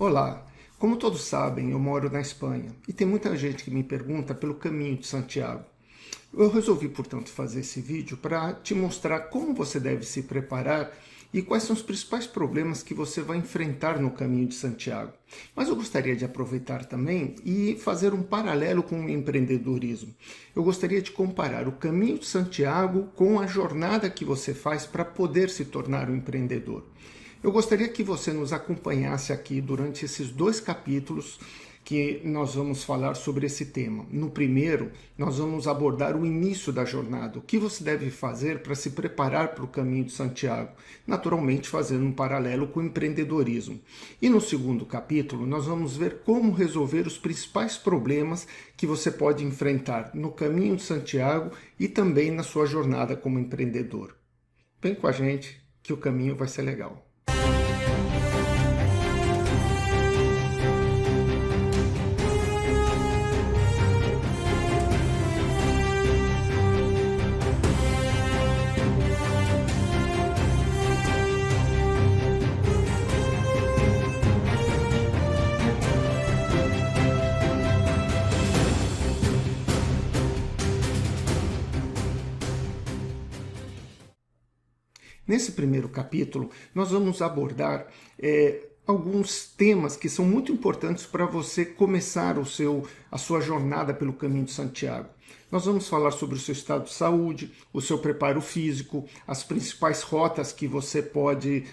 Olá, como todos sabem, eu moro na Espanha e tem muita gente que me pergunta pelo Caminho de Santiago. Eu resolvi, portanto, fazer esse vídeo para te mostrar como você deve se preparar e quais são os principais problemas que você vai enfrentar no Caminho de Santiago. Mas eu gostaria de aproveitar também e fazer um paralelo com o empreendedorismo. Eu gostaria de comparar o Caminho de Santiago com a jornada que você faz para poder se tornar um empreendedor. Eu gostaria que você nos acompanhasse aqui durante esses 2 capítulos que nós vamos falar sobre esse tema. No primeiro, nós vamos abordar o início da jornada, o que você deve fazer para se preparar para o Caminho de Santiago, naturalmente fazendo um paralelo com o empreendedorismo. E no segundo capítulo, nós vamos ver como resolver os principais problemas que você pode enfrentar no Caminho de Santiago e também na sua jornada como empreendedor. Vem com a gente que o caminho vai ser legal. Nesse primeiro capítulo, nós vamos abordar alguns temas que são muito importantes para você começar a sua jornada pelo Caminho de Santiago. Nós vamos falar sobre o seu estado de saúde, o seu preparo físico, as principais rotas que você pode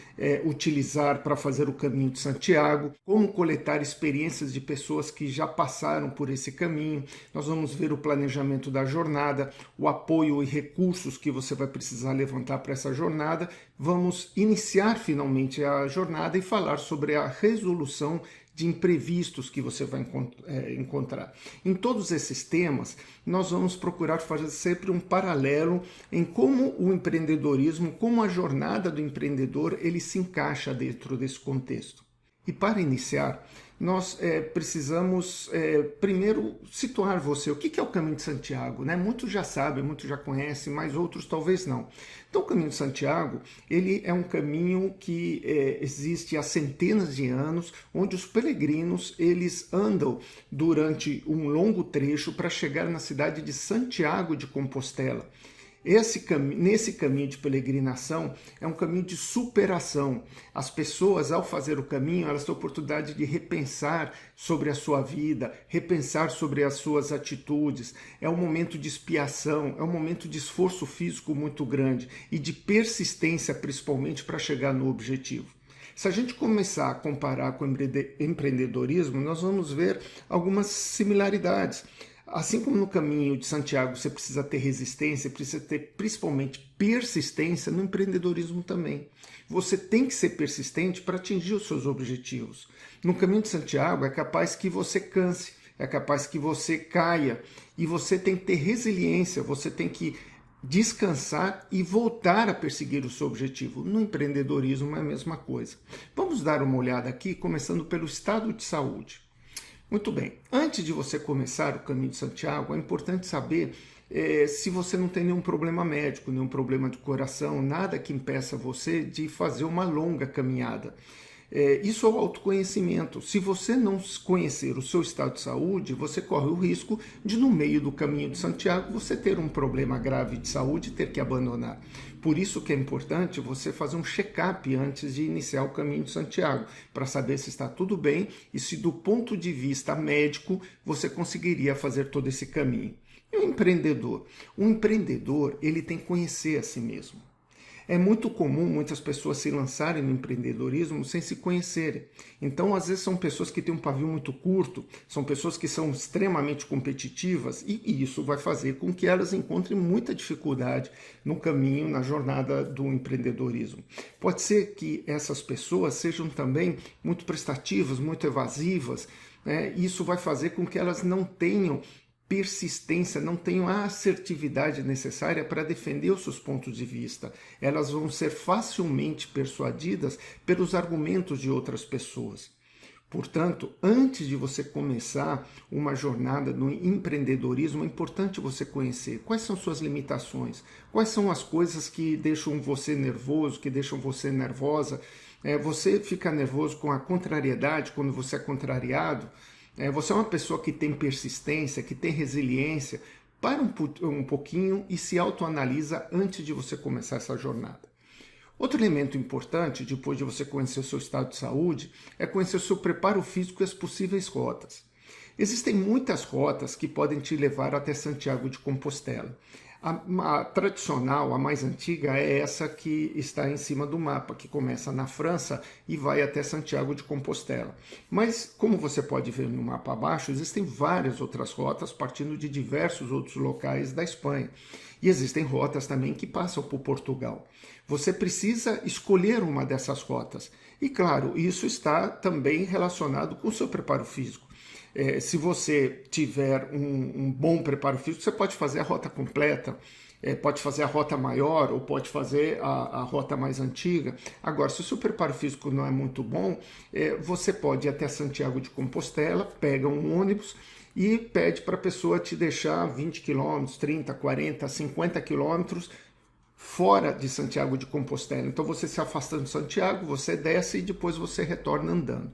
utilizar para fazer o Caminho de Santiago, como coletar experiências de pessoas que já passaram por esse caminho. Nós vamos ver o planejamento da jornada, o apoio e recursos que você vai precisar levantar para essa jornada. Vamos iniciar finalmente a jornada e falar sobre a resolução de imprevistos que você vai encontrar. Em todos esses temas, nós vamos procurar fazer sempre um paralelo em como o empreendedorismo, como a jornada do empreendedor, ele se encaixa dentro desse contexto. E para iniciar, nós precisamos primeiro situar você. O que é o Caminho de Santiago? Né? Muitos já sabem, muitos já conhecem, mas outros talvez não. Então o Caminho de Santiago, ele é um caminho que existe há centenas de anos, onde os peregrinos eles andam durante um longo trecho para chegar na cidade de Santiago de Compostela. Nesse caminho de peregrinação é um caminho de superação. As pessoas, ao fazer o caminho, elas têm a oportunidade de repensar sobre a sua vida, repensar sobre as suas atitudes. É um momento de expiação, é um momento de esforço físico muito grande e de persistência, principalmente, para chegar no objetivo. Se a gente começar a comparar com o empreendedorismo, nós vamos ver algumas similaridades. Assim como no Caminho de Santiago você precisa ter resistência, precisa ter principalmente persistência, no empreendedorismo também. Você tem que ser persistente para atingir os seus objetivos. No Caminho de Santiago é capaz que você canse, é capaz que você caia, e você tem que ter resiliência, você tem que descansar e voltar a perseguir o seu objetivo. No empreendedorismo é a mesma coisa. Vamos dar uma olhada aqui, começando pelo estado de saúde. Muito bem, antes de você começar o Caminho de Santiago, é importante saber se você não tem nenhum problema médico, nenhum problema de coração, nada que impeça você de fazer uma longa caminhada. Isso é o autoconhecimento. Se você não conhecer o seu estado de saúde, você corre o risco de, no meio do Caminho de Santiago, você ter um problema grave de saúde e ter que abandonar. Por isso que é importante você fazer um check-up antes de iniciar o Caminho de Santiago, para saber se está tudo bem e se, do ponto de vista médico, você conseguiria fazer todo esse caminho. E o empreendedor? O empreendedor, ele tem que conhecer a si mesmo. É muito comum muitas pessoas se lançarem no empreendedorismo sem se conhecerem. Então, às vezes, são pessoas que têm um pavio muito curto, são pessoas que são extremamente competitivas, e isso vai fazer com que elas encontrem muita dificuldade no caminho, na jornada do empreendedorismo. Pode ser que essas pessoas sejam também muito prestativas, muito evasivas, né? Isso vai fazer com que elas não tenham persistência, não tenham a assertividade necessária para defender os seus pontos de vista. Elas vão ser facilmente persuadidas pelos argumentos de outras pessoas. Portanto, antes de você começar uma jornada no empreendedorismo, é importante você conhecer quais são suas limitações, quais são as coisas que deixam você nervoso, que deixam você nervosa, Você fica nervoso com a contrariedade quando você é contrariado? Você é uma pessoa que tem persistência, que tem resiliência? Para um pouquinho e se autoanalisa antes de você começar essa jornada. Outro elemento importante, depois de você conhecer o seu estado de saúde, é conhecer o seu preparo físico e as possíveis rotas. Existem muitas rotas que podem te levar até Santiago de Compostela. A tradicional, a mais antiga, é essa que está em cima do mapa, que começa na França e vai até Santiago de Compostela. Mas, como você pode ver no mapa abaixo, existem várias outras rotas partindo de diversos outros locais da Espanha. E existem rotas também que passam por Portugal. Você precisa escolher uma dessas rotas. E, claro, isso está também relacionado com o seu preparo físico. Se você tiver um bom preparo físico, você pode fazer a rota completa, pode fazer a rota maior ou pode fazer a rota mais antiga. Agora, se o seu preparo físico não é muito bom, você pode ir até Santiago de Compostela, pega um ônibus e pede para a pessoa te deixar 20 quilômetros, 30, 40, 50 quilômetros fora de Santiago de Compostela. Então você se afastando de Santiago, você desce e depois você retorna andando.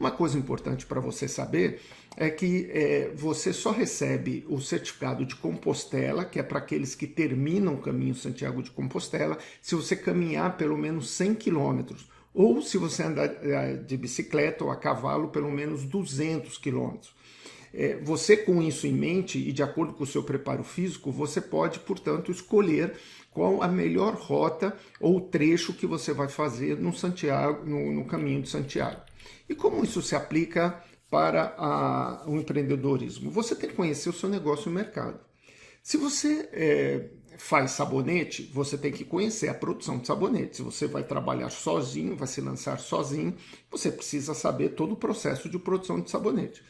Uma coisa importante para você saber é que você só recebe o certificado de Compostela, que é para aqueles que terminam o caminho Santiago de Compostela, se você caminhar pelo menos 100 quilômetros, ou se você andar de bicicleta ou a cavalo pelo menos 200 quilômetros. Você, com isso em mente e de acordo com o seu preparo físico, você pode, portanto, escolher qual a melhor rota ou trecho que você vai fazer no caminho de Santiago. E como isso se aplica para o empreendedorismo? Você tem que conhecer o seu negócio e o mercado. Se você faz sabonete, você tem que conhecer a produção de sabonete. Se você vai trabalhar sozinho, vai se lançar sozinho, você precisa saber todo o processo de produção de sabonete.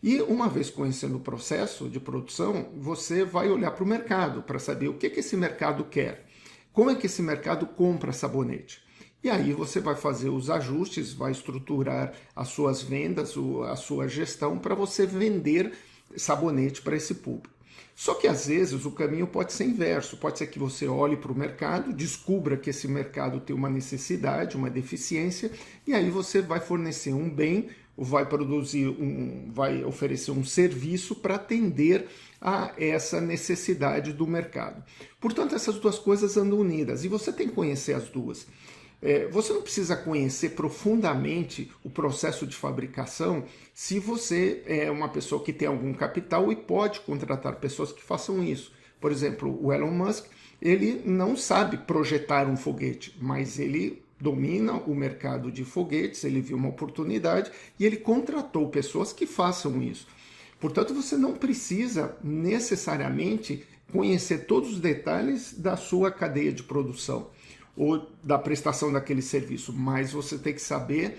E uma vez conhecendo o processo de produção, você vai olhar para o mercado para saber o que esse mercado quer. Como é que esse mercado compra sabonete? E aí você vai fazer os ajustes, vai estruturar as suas vendas, a sua gestão para você vender sabonete para esse público. Só que às vezes o caminho pode ser inverso, pode ser que você olhe para o mercado, descubra que esse mercado tem uma necessidade, uma deficiência, e aí você vai fornecer um bem, vai oferecer um serviço para atender a essa necessidade do mercado. Portanto, essas duas coisas andam unidas e você tem que conhecer as duas. Você não precisa conhecer profundamente o processo de fabricação se você é uma pessoa que tem algum capital e pode contratar pessoas que façam isso. Por exemplo, o Elon Musk, ele não sabe projetar um foguete, mas ele domina o mercado de foguetes, ele viu uma oportunidade e ele contratou pessoas que façam isso. Portanto, você não precisa necessariamente conhecer todos os detalhes da sua cadeia de produção ou da prestação daquele serviço, mas você tem que saber,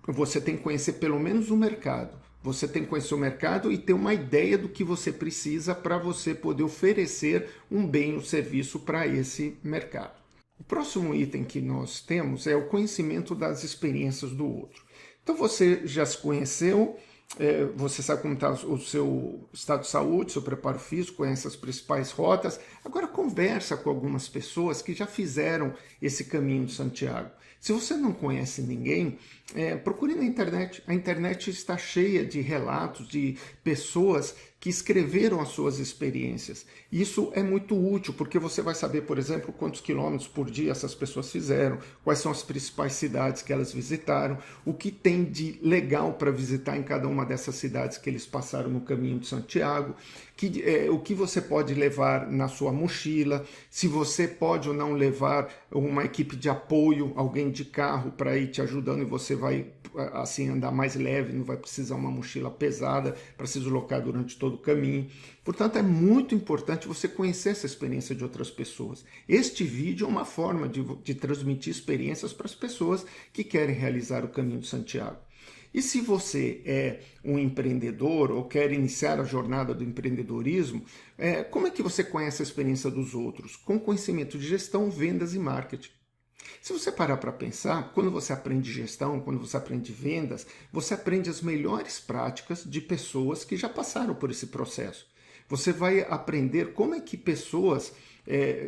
você tem que conhecer pelo menos o mercado. Você tem que conhecer o mercado e ter uma ideia do que você precisa para você poder oferecer um bem ou serviço para esse mercado. O próximo item que nós temos é o conhecimento das experiências do outro. Então você já se conheceu, você sabe como está o seu estado de saúde, seu preparo físico, conhece as principais rotas. Agora conversa com algumas pessoas que já fizeram esse caminho de Santiago. Se você não conhece ninguém, procure na internet. A internet está cheia de relatos de pessoas que escreveram as suas experiências. Isso é muito útil, porque você vai saber, por exemplo, quantos quilômetros por dia essas pessoas fizeram, quais são as principais cidades que elas visitaram, o que tem de legal para visitar em cada uma dessas cidades que eles passaram no caminho de Santiago, o que você pode levar na sua mochila, se você pode ou não levar uma equipe de apoio, alguém de carro para ir te ajudando e você vai assim andar mais leve, não vai precisar uma mochila pesada para se deslocar durante todo o caminho. Portanto, é muito importante você conhecer essa experiência de outras pessoas. Este vídeo é uma forma de transmitir experiências para as pessoas que querem realizar o caminho de Santiago. E se você é um empreendedor ou quer iniciar a jornada do empreendedorismo, como é que você conhece a experiência dos outros? Com conhecimento de gestão, vendas e marketing. Se você parar para pensar, quando você aprende gestão, quando você aprende vendas, você aprende as melhores práticas de pessoas que já passaram por esse processo. Você vai aprender como é que pessoas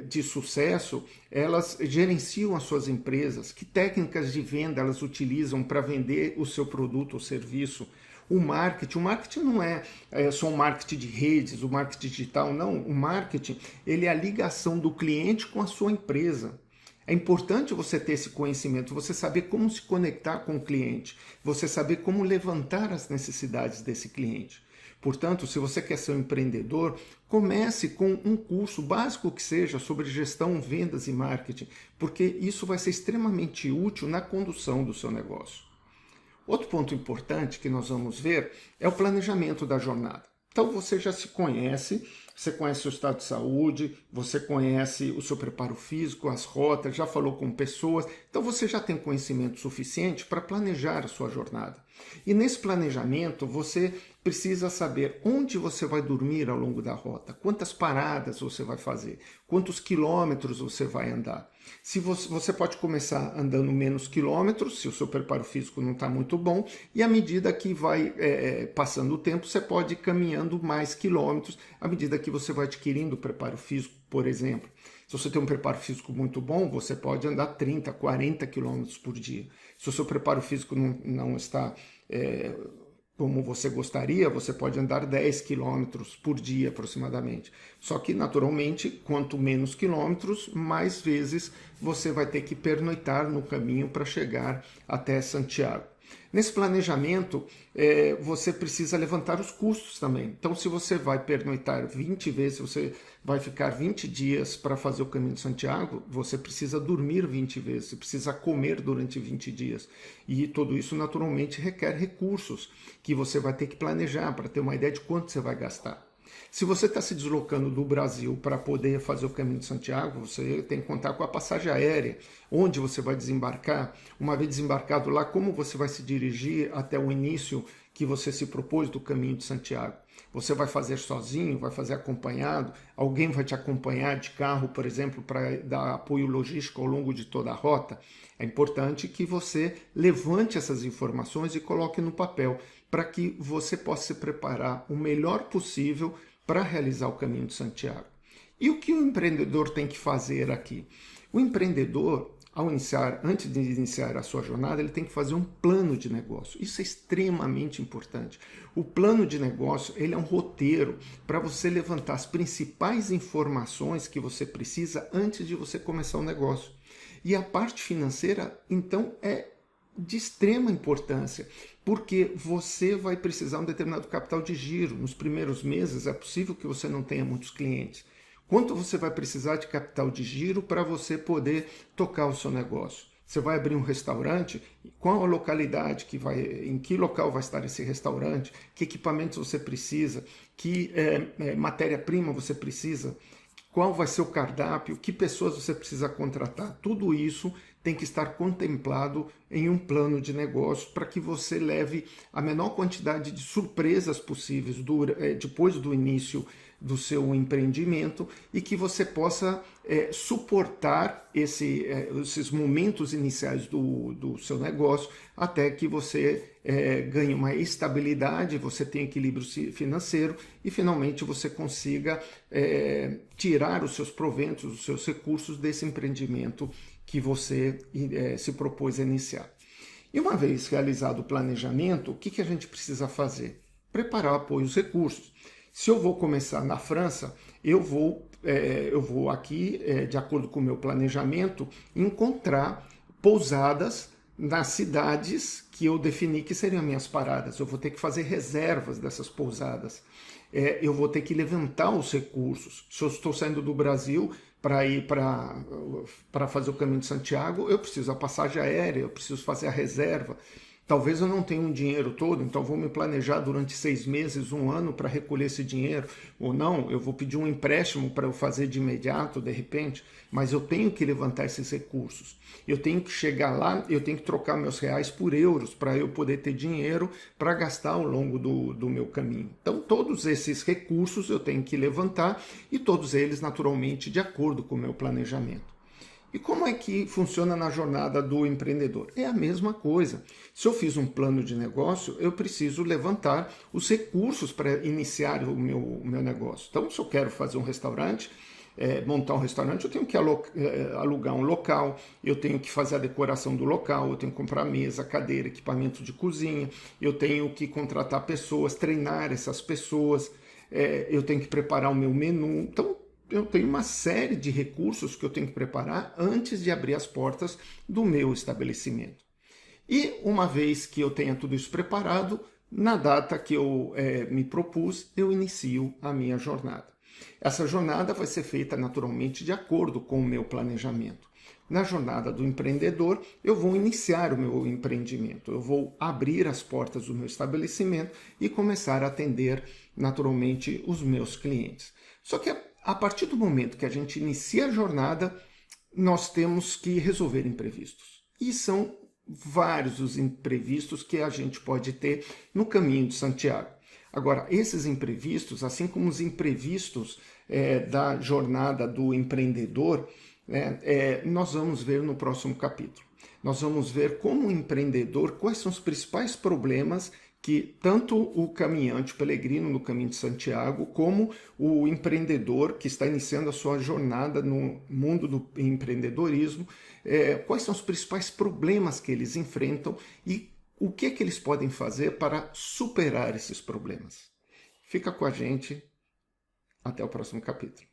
de sucesso, elas gerenciam as suas empresas, que técnicas de venda elas utilizam para vender o seu produto ou serviço. O marketing não é só um marketing de redes, o marketing digital, não. O marketing ele é a ligação do cliente com a sua empresa. É importante você ter esse conhecimento, você saber como se conectar com o cliente, você saber como levantar as necessidades desse cliente. Portanto, se você quer ser um empreendedor, comece com um curso básico que seja sobre gestão, vendas e marketing, porque isso vai ser extremamente útil na condução do seu negócio. Outro ponto importante que nós vamos ver é o planejamento da jornada. Então você já se conhece, você conhece o estado de saúde, você conhece o seu preparo físico, as rotas, já falou com pessoas, então você já tem conhecimento suficiente para planejar a sua jornada. E nesse planejamento você precisa saber onde você vai dormir ao longo da rota, quantas paradas você vai fazer, quantos quilômetros você vai andar. Se você pode começar andando menos quilômetros, se o seu preparo físico não está muito bom, e à medida que vai passando o tempo, você pode ir caminhando mais quilômetros, à medida que você vai adquirindo preparo físico, por exemplo. Se você tem um preparo físico muito bom, você pode andar 30, 40 quilômetros por dia. Se o seu preparo físico não está como você gostaria, você pode andar 10 quilômetros por dia aproximadamente. Só que, naturalmente, quanto menos quilômetros, mais vezes você vai ter que pernoitar no caminho para chegar até Santiago. Nesse planejamento, você precisa levantar os custos também. Então, se você vai pernoitar 20 vezes, você vai ficar 20 dias para fazer o caminho de Santiago, você precisa dormir 20 vezes, você precisa comer durante 20 dias. E tudo isso, naturalmente, requer recursos que você vai ter que planejar para ter uma ideia de quanto você vai gastar. Se você está se deslocando do Brasil para poder fazer o caminho de Santiago, você tem que contar com a passagem aérea, onde você vai desembarcar. Uma vez desembarcado lá, como você vai se dirigir até o início que você se propôs do caminho de Santiago. Você vai fazer sozinho, vai fazer acompanhado, alguém vai te acompanhar de carro, por exemplo, para dar apoio logístico ao longo de toda a rota. É importante que você levante essas informações e coloque no papel, para que você possa se preparar o melhor possível para realizar o caminho de Santiago. E o que o empreendedor tem que fazer aqui? O empreendedor, antes de iniciar a sua jornada, ele tem que fazer um plano de negócio. Isso é extremamente importante. O plano de negócio, ele é um roteiro para você levantar as principais informações que você precisa antes de você começar o negócio. E a parte financeira, então, é de extrema importância, porque você vai precisar de um determinado capital de giro. Nos primeiros meses é possível que você não tenha muitos clientes. Quanto você vai precisar de capital de giro para você poder tocar o seu negócio? Você vai abrir um restaurante? Qual a localidade em que local vai estar esse restaurante? Que equipamentos você precisa? Que matéria-prima você precisa? Qual vai ser o cardápio? Que pessoas você precisa contratar? Tudo isso tem que estar contemplado em um plano de negócio para que você leve a menor quantidade de surpresas possíveis depois do início do seu empreendimento e que você possa suportar esses momentos iniciais do seu negócio até que você ganhe uma estabilidade, você tenha equilíbrio financeiro e finalmente você consiga tirar os seus proventos, os seus recursos desse empreendimento que você se propôs a iniciar. E uma vez realizado o planejamento, o que a gente precisa fazer? Preparar apoio aos recursos. Se eu vou começar na França, eu vou aqui, de acordo com o meu planejamento, encontrar pousadas nas cidades que eu defini que seriam minhas paradas. Eu vou ter que fazer reservas dessas pousadas. Eu vou ter que levantar os recursos. Se eu estou saindo do Brasil para ir para fazer o caminho de Santiago, eu preciso da passagem aérea, eu preciso fazer a reserva. Talvez eu não tenha um dinheiro todo, então vou me planejar durante 6 meses, 1 ano para recolher esse dinheiro. Ou não, eu vou pedir um empréstimo para eu fazer de imediato, de repente, mas eu tenho que levantar esses recursos. Eu tenho que chegar lá, eu tenho que trocar meus reais por euros para eu poder ter dinheiro para gastar ao longo do meu caminho. Então, todos esses recursos eu tenho que levantar e todos eles, naturalmente, de acordo com o meu planejamento. E como é que funciona na jornada do empreendedor? É a mesma coisa. Se eu fiz um plano de negócio, eu preciso levantar os recursos para iniciar o meu negócio. Então, se eu quero fazer um restaurante, montar um restaurante, eu tenho que alugar um local, eu tenho que fazer a decoração do local, eu tenho que comprar mesa, cadeira, equipamento de cozinha, eu tenho que contratar pessoas, treinar essas pessoas, eu tenho que preparar o meu menu. Então, eu tenho uma série de recursos que eu tenho que preparar antes de abrir as portas do meu estabelecimento. E uma vez que eu tenha tudo isso preparado, na data que eu me propus, eu inicio a minha jornada. Essa jornada vai ser feita naturalmente de acordo com o meu planejamento. Na jornada do empreendedor, eu vou iniciar o meu empreendimento, eu vou abrir as portas do meu estabelecimento e começar a atender naturalmente os meus clientes. Só que a partir do momento que a gente inicia a jornada, nós temos que resolver imprevistos. E são vários os imprevistos que a gente pode ter no caminho de Santiago. Agora, esses imprevistos, assim como os imprevistos da jornada do empreendedor, nós vamos ver no próximo capítulo. Nós vamos ver como o empreendedor, quais são os principais problemas que tanto o caminhante, o peregrino no caminho de Santiago, como o empreendedor que está iniciando a sua jornada no mundo do empreendedorismo, quais são os principais problemas que eles enfrentam e o que é que eles podem fazer para superar esses problemas. Fica com a gente, até o próximo capítulo.